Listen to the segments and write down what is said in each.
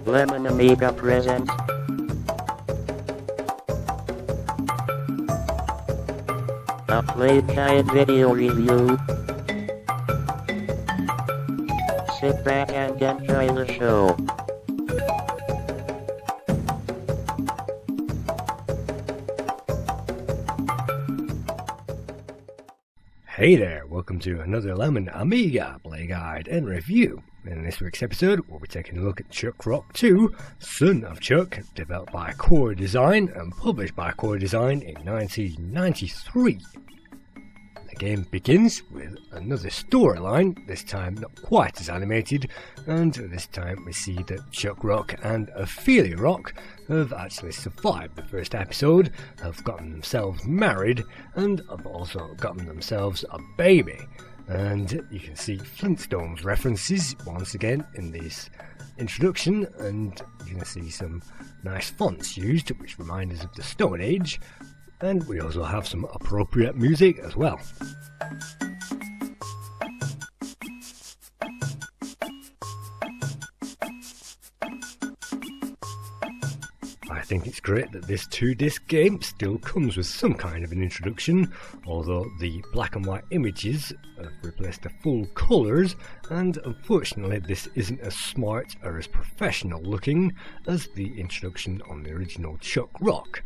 Lemon Amiga present. A Playguide video review. Sit back and enjoy the show. Hey there, welcome to another Lemon Amiga Playguide and review. In this week's episode, we'll be taking a look at Chuck Rock 2, Son of Chuck, developed by Core Design and published by Core Design in 1993. The game begins with another storyline, this time not quite as animated, and this time we see that Chuck Rock and Ophelia Rock have actually survived the first episode, have gotten themselves married, and have also gotten themselves a baby. And you can see Flintstones references once again in this introduction, and you can see some nice fonts used which remind us of the Stone Age, and we also have some appropriate music as well. I think it's great that this 2-disc game still comes with some kind of an introduction, although the black and white images have replaced the full colours, and unfortunately this isn't as smart or as professional looking as the introduction on the original Chuck Rock.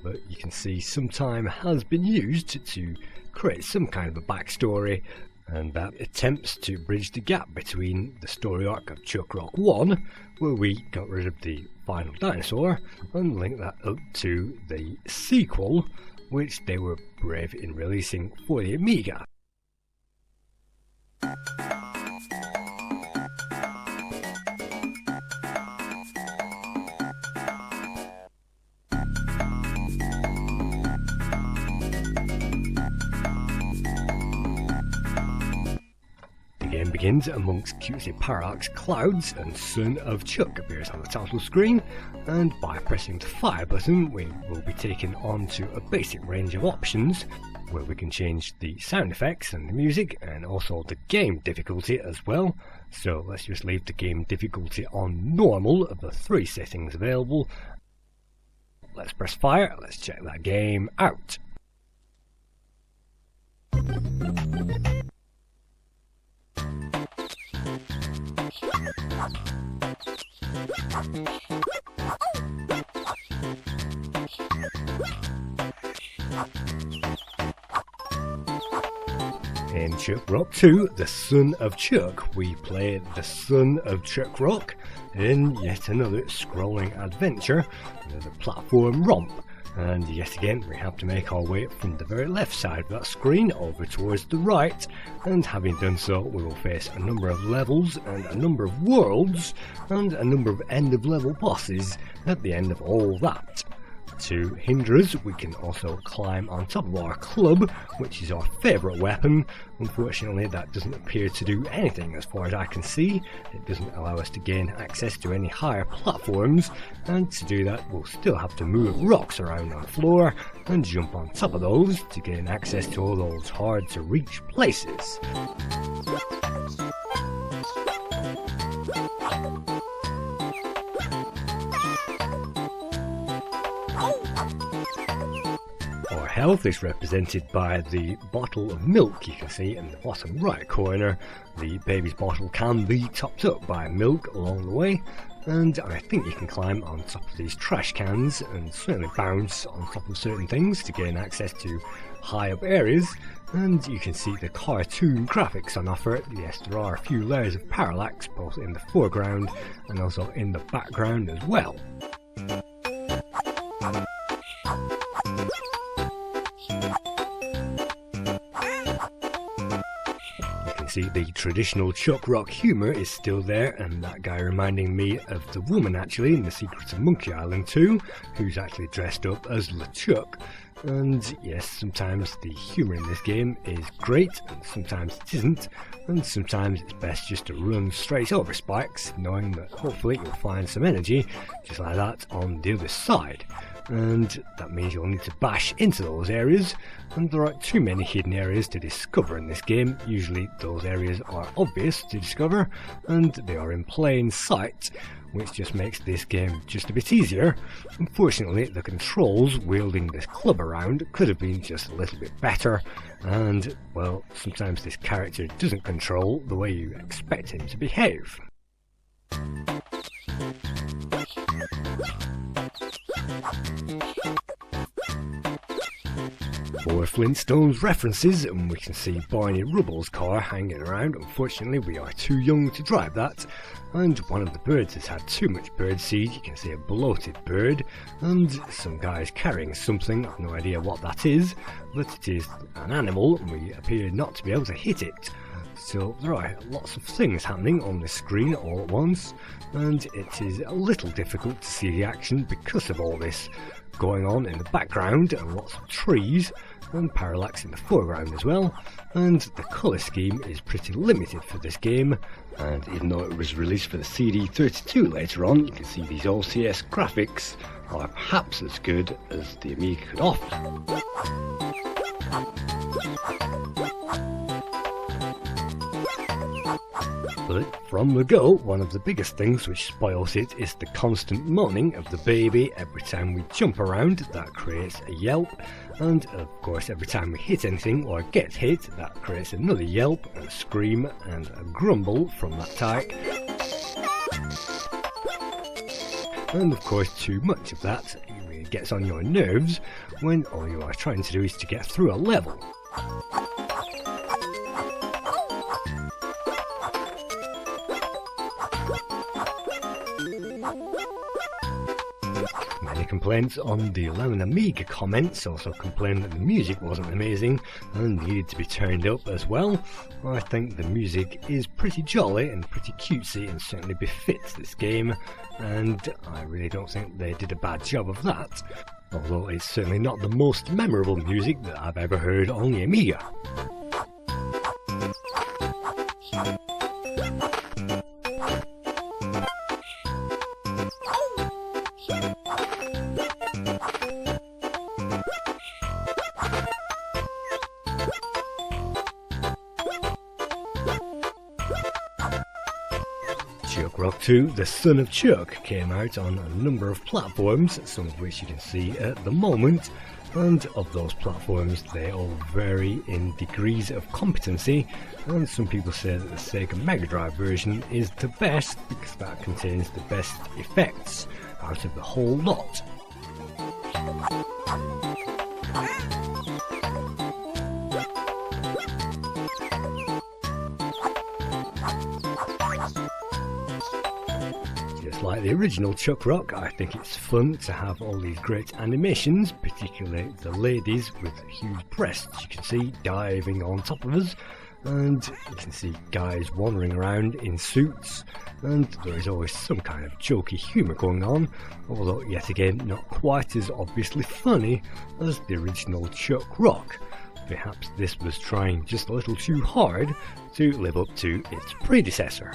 But you can see some time has been used to create some kind of a backstory, and that attempts to bridge the gap between the story arc of Chuck Rock 1, where we got rid of the final dinosaur, and link that up to the sequel, which they were brave in releasing for the Amiga. The game begins amongst cutesy parallax clouds, and Son of Chuck appears on the title screen, and by pressing the fire button we will be taken on to a basic range of options where we can change the sound effects and the music, and also the game difficulty as well. So let's just leave the game difficulty on normal of the 3 settings available. Let's press fire, let's check that game out. In Chuck Rock 2, the Son of Chuck, we play the son of Chuck Rock in yet another scrolling adventure, the platform romp. And yet again we have to make our way from the very left side of that screen over towards the right, and having done so we will face a number of levels and a number of worlds and a number of end of level bosses at the end of all that. To hinder us, we can also climb on top of our club, which is our favourite weapon. Unfortunately that doesn't appear to do anything as far as I can see. It doesn't allow us to gain access to any higher platforms, and to do that we'll still have to move rocks around on the floor and jump on top of those to gain access to all those hard to reach places. Our health is represented by the bottle of milk you can see in the bottom right corner. The baby's bottle can be topped up by milk along the way, and I think you can climb on top of these trash cans and certainly bounce on top of certain things to gain access to high up areas. And you can see the cartoon graphics on offer. Yes, there are a few layers of parallax both in the foreground and also in the background as well. See, the traditional Chuck Rock humour is still there, and that guy reminding me of the woman actually in The Secrets of Monkey Island 2, who's actually dressed up as LeChuck. And yes, sometimes the humour in this game is great, and sometimes it isn't, and sometimes it's best just to run straight over spikes, knowing that hopefully you'll find some energy, just like that, on the other side. And that means you'll need to bash into those areas, and there aren't too many hidden areas to discover in this game. Usually those areas are obvious to discover, and they are in plain sight, which just makes this game just a bit easier. Unfortunately, the controls wielding this club around could have been just a little bit better, and, well, sometimes this character doesn't control the way you expect him to behave. More Flintstones references, and we can see Barney Rubble's car hanging around. Unfortunately, we are too young to drive that, and one of the birds has had too much birdseed. You can see a bloated bird, and some guys carrying something. I've no idea what that is, but it is an animal, and we appear not to be able to hit it. So there are lots of things happening on this screen all at once, and it is a little difficult to see the action because of all this going on in the background, and lots of trees and parallax in the foreground as well, and the colour scheme is pretty limited for this game. And even though it was released for the CD32 later on, you can see these OCS graphics are perhaps as good as the Amiga could offer. But from the go, one of the biggest things which spoils it is the constant moaning of the baby. Every time we jump around, that creates a yelp, and of course every time we hit anything or get hit, that creates another yelp, and a scream and a grumble from that tyke. And of course too much of that really gets on your nerves when all you are trying to do is to get through a level. Many complaints on the Lemon Amiga comments also complained that the music wasn't amazing and needed to be turned up as well. I think the music is pretty jolly and pretty cutesy and certainly befits this game, and I really don't think they did a bad job of that, although it's certainly not the most memorable music that I've ever heard on the Amiga. Chuck Rock 2, The Son of Chuck, came out on a number of platforms, some of which you can see at the moment, and of those platforms they all vary in degrees of competency, and some people say that the Sega Mega Drive version is the best because that contains the best effects out of the whole lot. Like the original Chuck Rock, I think it's fun to have all these great animations, particularly the ladies with huge breasts you can see diving on top of us, and you can see guys wandering around in suits, and there is always some kind of jokey humour going on, although yet again not quite as obviously funny as the original Chuck Rock. Perhaps this was trying just a little too hard to live up to its predecessor.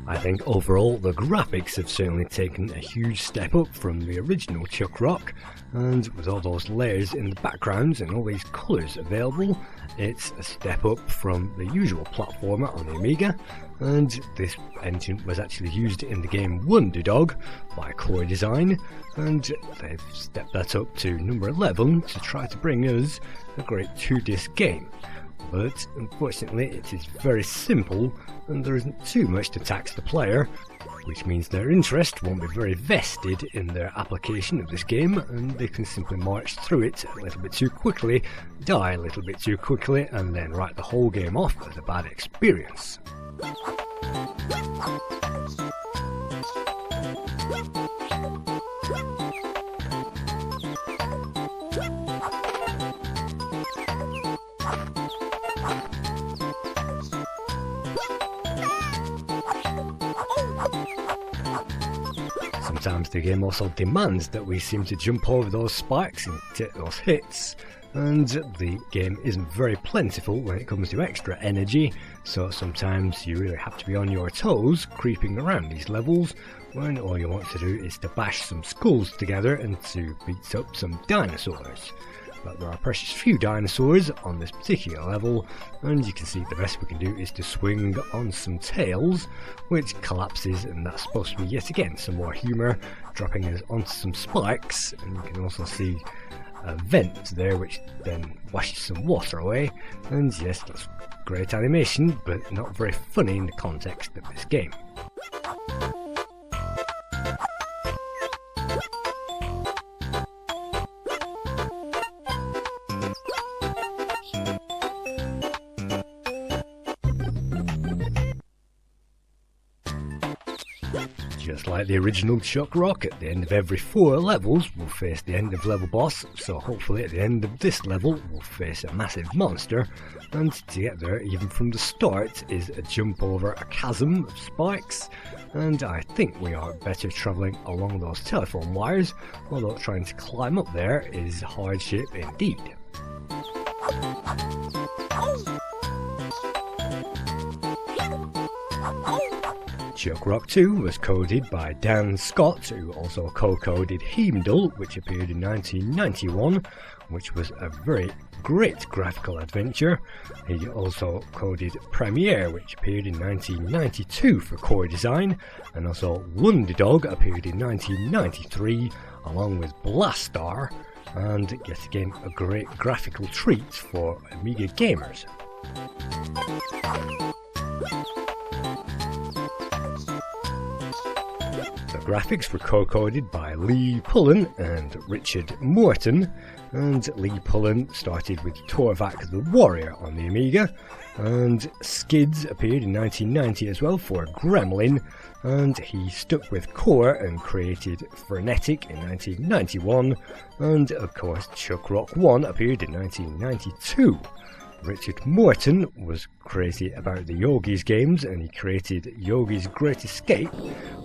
I think overall the graphics have certainly taken a huge step up from the original Chuck Rock, and with all those layers in the backgrounds and all these colours available, it's a step up from the usual platformer on the Amiga, and this engine was actually used in the game Wonder Dog by Core Design, and they've stepped that up to number 11 to try to bring us a great 2-disc game. But unfortunately it is very simple and there isn't too much to tax the player, which means their interest won't be very vested in their application of this game, and they can simply march through it a little bit too quickly, die a little bit too quickly, and then write the whole game off as a bad experience. Sometimes the game also demands that we seem to jump over those spikes and take those hits, and the game isn't very plentiful when it comes to extra energy, so sometimes you really have to be on your toes creeping around these levels when all you want to do is to bash some skulls together and to beat up some dinosaurs. But there are precious few dinosaurs on this particular level, and you can see the best we can do is to swing on some tails, which collapses, and that's supposed to be yet again some more humour, dropping us onto some spikes, and you can also see a vent there which then washes some water away, and yes, that's great animation, but not very funny in the context of this game. Just like the original Chuck Rock, at the end of every 4 levels we'll face the end of level boss, so hopefully at the end of this level we'll face a massive monster, and to get there even from the start is a jump over a chasm of spikes, and I think we are better travelling along those telephone wires, although trying to climb up there is hardship indeed. Chuck Rock 2 was coded by Dan Scott, who also co-coded Heimdall, which appeared in 1991, which was a very great graphical adventure. He also coded Premiere, which appeared in 1992 for core design, and also Wunderdog appeared in 1993, along with Blastar, and yet again a great graphical treat for Amiga gamers. The graphics were co-coded by Lee Pullen and Richard Morton, and Lee Pullen started with Torvak the Warrior on the Amiga, and Skids appeared in 1990 as well for Gremlin, and he stuck with Core and created Frenetic in 1991, and of course Chuck Rock 1 appeared in 1992. Richard Morton was crazy about the Yogi's games, and he created Yogi's Great Escape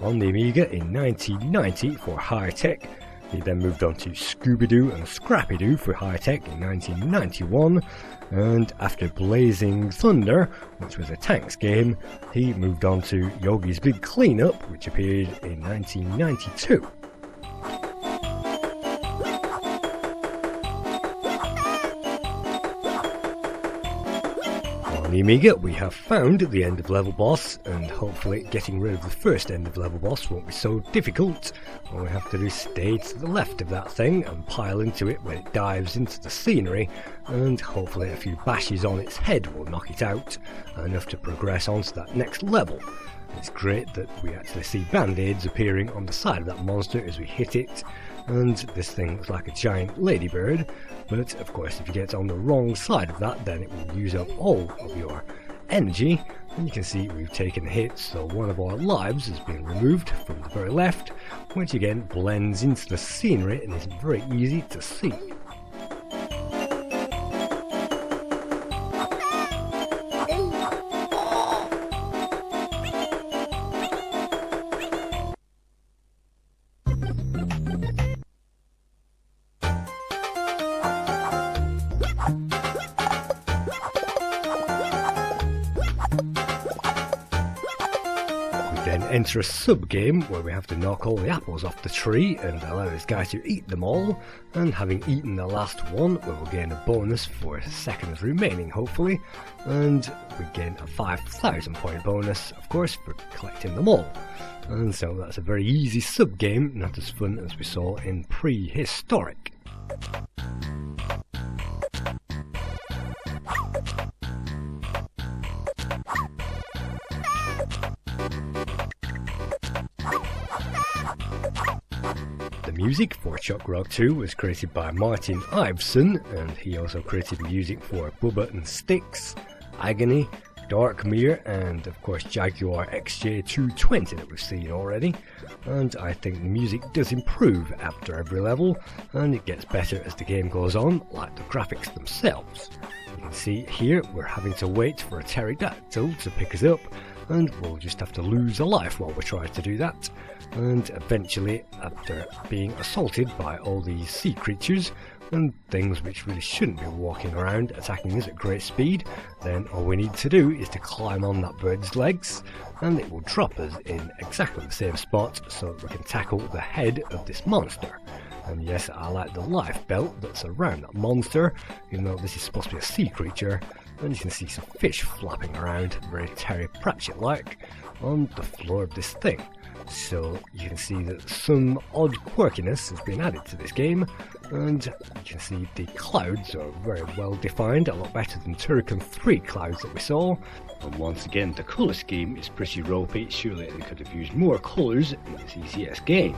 on the Amiga in 1990 for High Tech. He then moved on to Scooby-Doo and Scrappy-Doo for High Tech in 1991, and after Blazing Thunder, which was a tanks game, he moved on to Yogi's Big Cleanup, which appeared in 1992. On the Amiga we have found the end of level boss, and hopefully getting rid of the first end of level boss won't be so difficult. All we have to do is stay to the left of that thing and pile into it when it dives into the scenery, and hopefully a few bashes on its head will knock it out, enough to progress on to that next level. It's great that we actually see band-aids appearing on the side of that monster as we hit it, and this thing looks like a giant ladybird, but of course if you get on the wrong side of that then it will use up all of your energy, and you can see we've taken a hit, so one of our lives has been removed from the very left, which again blends into the scenery and is very easy to see. Then enter a sub-game where we have to knock all the apples off the tree and allow this guy to eat them all, and having eaten the last one we will gain a bonus for seconds remaining hopefully, and we gain a 5,000 point bonus of course for collecting them all. And so that's a very easy sub-game, not as fun as we saw in Prehistoric. The music for Chuck Rock 2 was created by Martin Iveson, and he also created music for Bubba and Styx, Agony, Darkmere, and of course Jaguar XJ220 that we've seen already. And I think the music does improve after every level, and it gets better as the game goes on, like the graphics themselves. You can see here we're having to wait for a pterodactyl to pick us up, and we'll just have to lose a life while we try to do that. And eventually, after being assaulted by all these sea creatures and things which really shouldn't be walking around attacking us at great speed, then all we need to do is to climb on that bird's legs, and it will drop us in exactly the same spot so that we can tackle the head of this monster. And yes, I like the life belt that's around that monster, even though this is supposed to be a sea creature. And you can see some fish flapping around, very Terry Pratchett-like, on the floor of this thing. So you can see that some odd quirkiness has been added to this game, and you can see the clouds are very well defined, a lot better than Turrican 3 clouds that we saw. And once again, the colour scheme is pretty ropey. Surely they could have used more colours in this ECS game.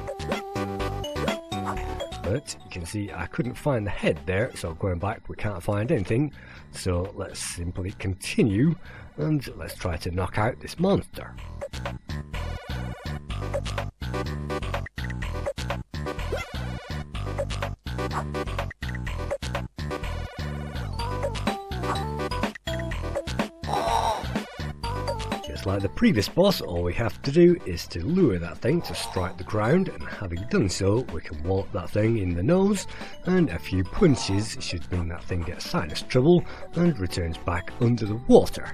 But you can see I couldn't find the head there, so going back we can't find anything. So let's simply continue and let's try to knock out this monster. Just like the previous boss, all we have to do is to lure that thing to strike the ground, and having done so, we can wallop that thing in the nose, and a few punches should mean that thing gets sinus trouble and returns back under the water.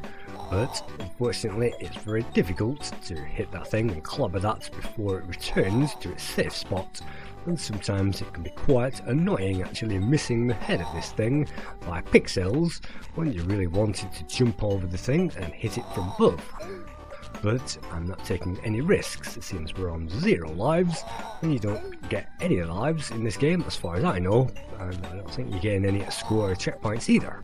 But unfortunately, it's very difficult to hit that thing and clobber that before it returns to its safe spot. And sometimes it can be quite annoying actually missing the head of this thing by pixels when you really wanted to jump over the thing and hit it from above. But I'm not taking any risks. It seems we're on 0 lives, and you don't get any lives in this game as far as I know, and I don't think you gain any score or checkpoints either.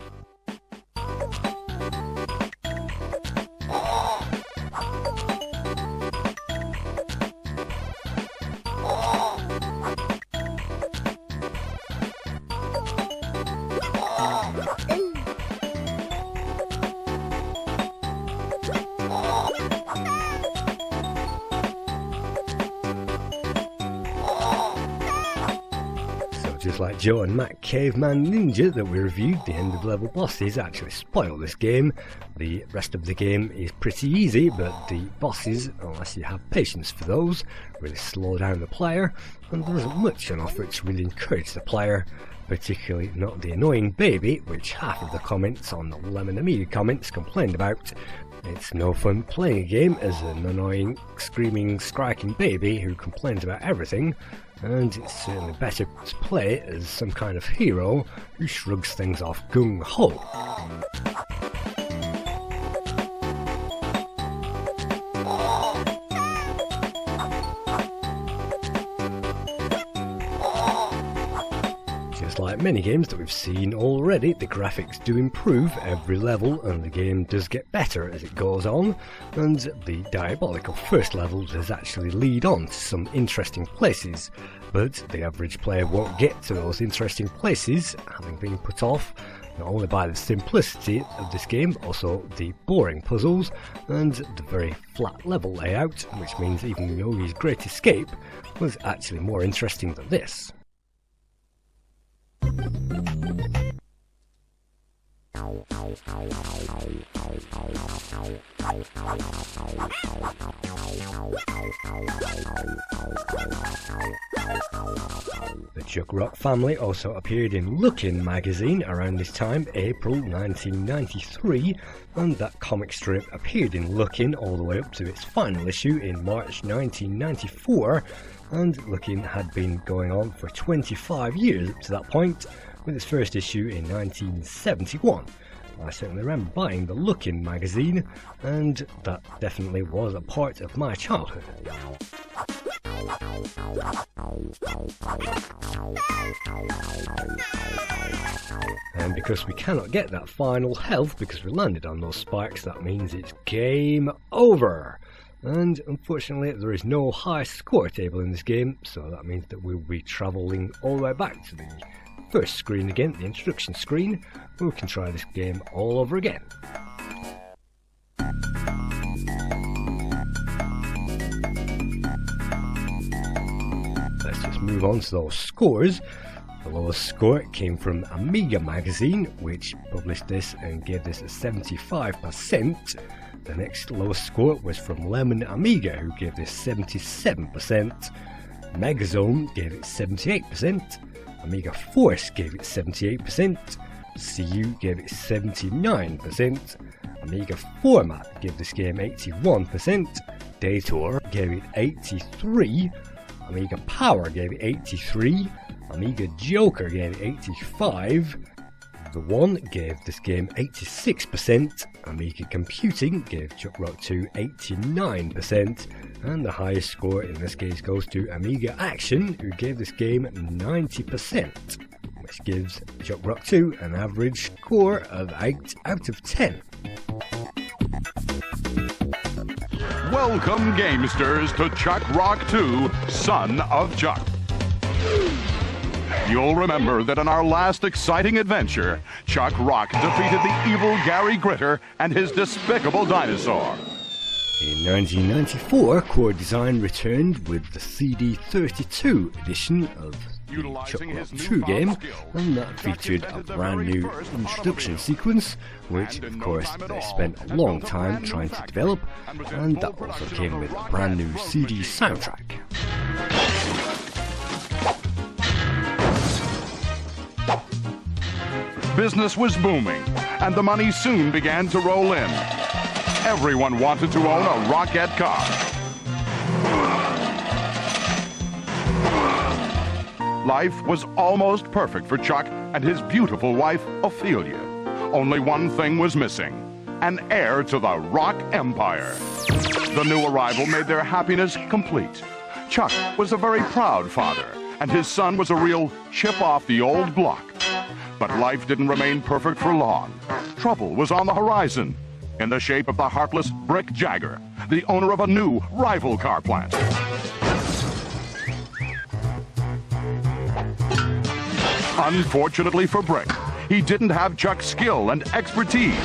Just like Joe and Matt Caveman Ninja that we reviewed, the end of level bosses actually spoil this game. The rest of the game is pretty easy, but the bosses, unless you have patience for those, really slow down the player, and there isn't much on offer to really encourage the player, particularly not the annoying baby, which half of the comments on the Lemon Amiga comments complained about. It's no fun playing a game as an annoying, screaming, striking baby who complains about everything, and it's certainly better to play as some kind of hero who shrugs things off gung-ho. Just like many games that we've seen already, the graphics do improve every level and the game does get better as it goes on, and the diabolical first level does actually lead on to some interesting places, but the average player won't get to those interesting places, having been put off not only by the simplicity of this game, also the boring puzzles and the very flat level layout, which means even Yogi's Great Escape was actually more interesting than this. The Chuck Rock family also appeared in Lookin' magazine around this time, April 1993, and that comic strip appeared in Lookin' all the way up to its final issue in March 1994, and Lookin' had been going on for 25 years up to that point, with its first issue in 1971. I certainly remember buying the Lookin' magazine, and that definitely was a part of my childhood. And because we cannot get that final health because we landed on those spikes, that means it's game over. And unfortunately there is no high score table in this game, so that means that we'll be travelling all the way back to the first screen again, the introduction screen, where we can try this game all over again. Let's just move on to those scores. The lowest score came from Amiga magazine, which published this and gave this a 75%. The next lowest score was from Lemon Amiga, who gave this 77%. Megazone gave it 78%. Amiga Force gave it 78%. CU gave it 79%. Amiga Format gave this game 81%. Dator gave it 83%. Amiga Power gave it 83%. Amiga Joker gave it 85%. The One gave this game 86%. Amiga Computing gave Chuck Rock 2 89%. And the highest score in this case goes to Amiga Action, who gave this game 90%, which gives Chuck Rock 2 an average score of 8 out of 10. Welcome, gamesters, to Chuck Rock 2, Son of Chuck. You'll remember that in our last exciting adventure, Chuck Rock defeated the evil Gary Gritter and his despicable dinosaur. In 1994, Core Design returned with the CD32 edition of the Chuck Rock 2 game, and that featured a brand new introduction sequence, which of course they spent a long time trying to develop, and that also came with a brand new CD soundtrack. Business was booming, and the money soon began to roll in. Everyone wanted to own a Rockette car. Life was almost perfect for Chuck and his beautiful wife, Ophelia. Only one thing was missing: an heir to the Rock Empire. The new arrival made their happiness complete. Chuck was a very proud father, and his son was a real chip off the old block. But life didn't remain perfect for long. Trouble was on the horizon, in the shape of the heartless Brick Jagger, the owner of a new rival car plant. Unfortunately for Brick, he didn't have Chuck's skill and expertise.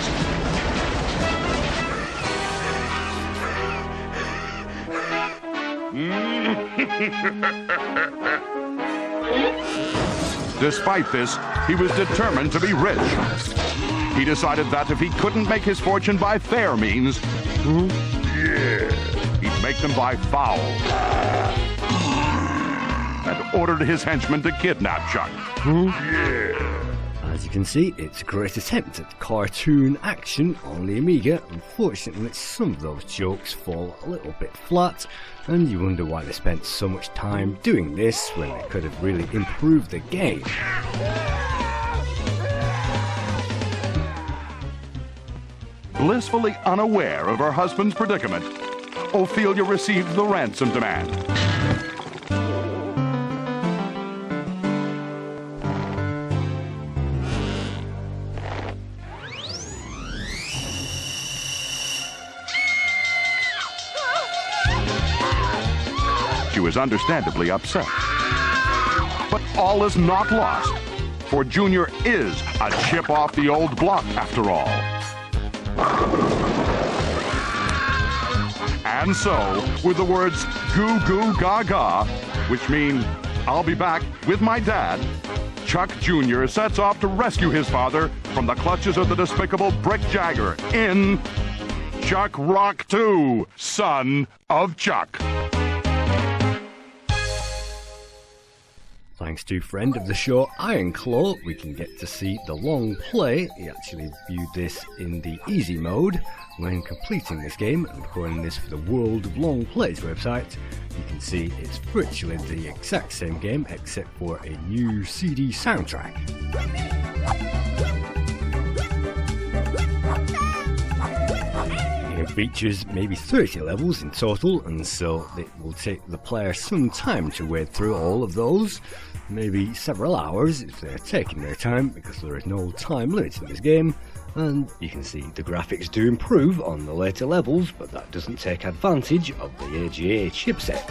Despite this, he was determined to be rich. He decided that if he couldn't make his fortune by fair means, he'd make them by foul. And ordered his henchmen to kidnap Chuck. As you can see, it's a great attempt at cartoon action on the Amiga. Unfortunately, some of those jokes fall a little bit flat, and you wonder why they spent so much time doing this when they could have really improved the game. Blissfully unaware of her husband's predicament, Ophelia received the ransom demand. She was understandably upset. But all is not lost, for Junior is a chip off the old block after all. And so, with the words goo goo gaga, which mean I'll be back with my dad, Chuck Jr. sets off to rescue his father from the clutches of the despicable Brick Jagger in Chuck Rock 2, Son of Chuck. Thanks to friend of the show Ironclaw, we can get to see the long play. He actually viewed this in the easy mode when completing this game and recording this for the World of Long Plays website. You can see it's virtually the exact same game except for a new CD soundtrack. It features maybe 30 levels in total, and so it will take the player some time to wade through all of those, maybe several hours if they're taking their time, because there is no time limit in this game. And you can see the graphics do improve on the later levels, but that doesn't take advantage of the AGA chipset.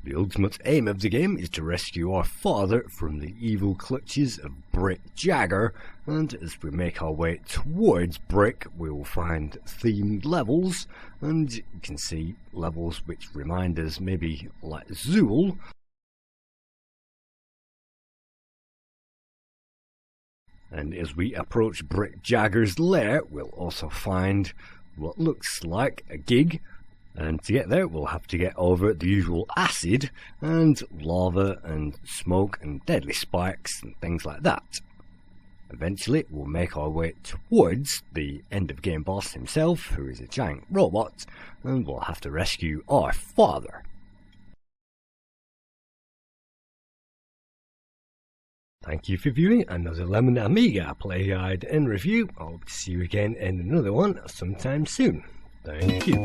The ultimate aim of the game is to rescue our father from the evil clutches of Brick Jagger, and as we make our way towards Brick we will find themed levels, and you can see levels which remind us maybe like Zool. And as we approach Brick Jagger's lair we'll also find what looks like a gig. And to get there we'll have to get over the usual acid and lava and smoke and deadly spikes and things like that. Eventually we'll make our way towards the end of game boss himself, who is a giant robot, and we'll have to rescue our father. Thank you for viewing another Lemon Amiga play guide and review. I hope to see you again in another one sometime soon. Thank you.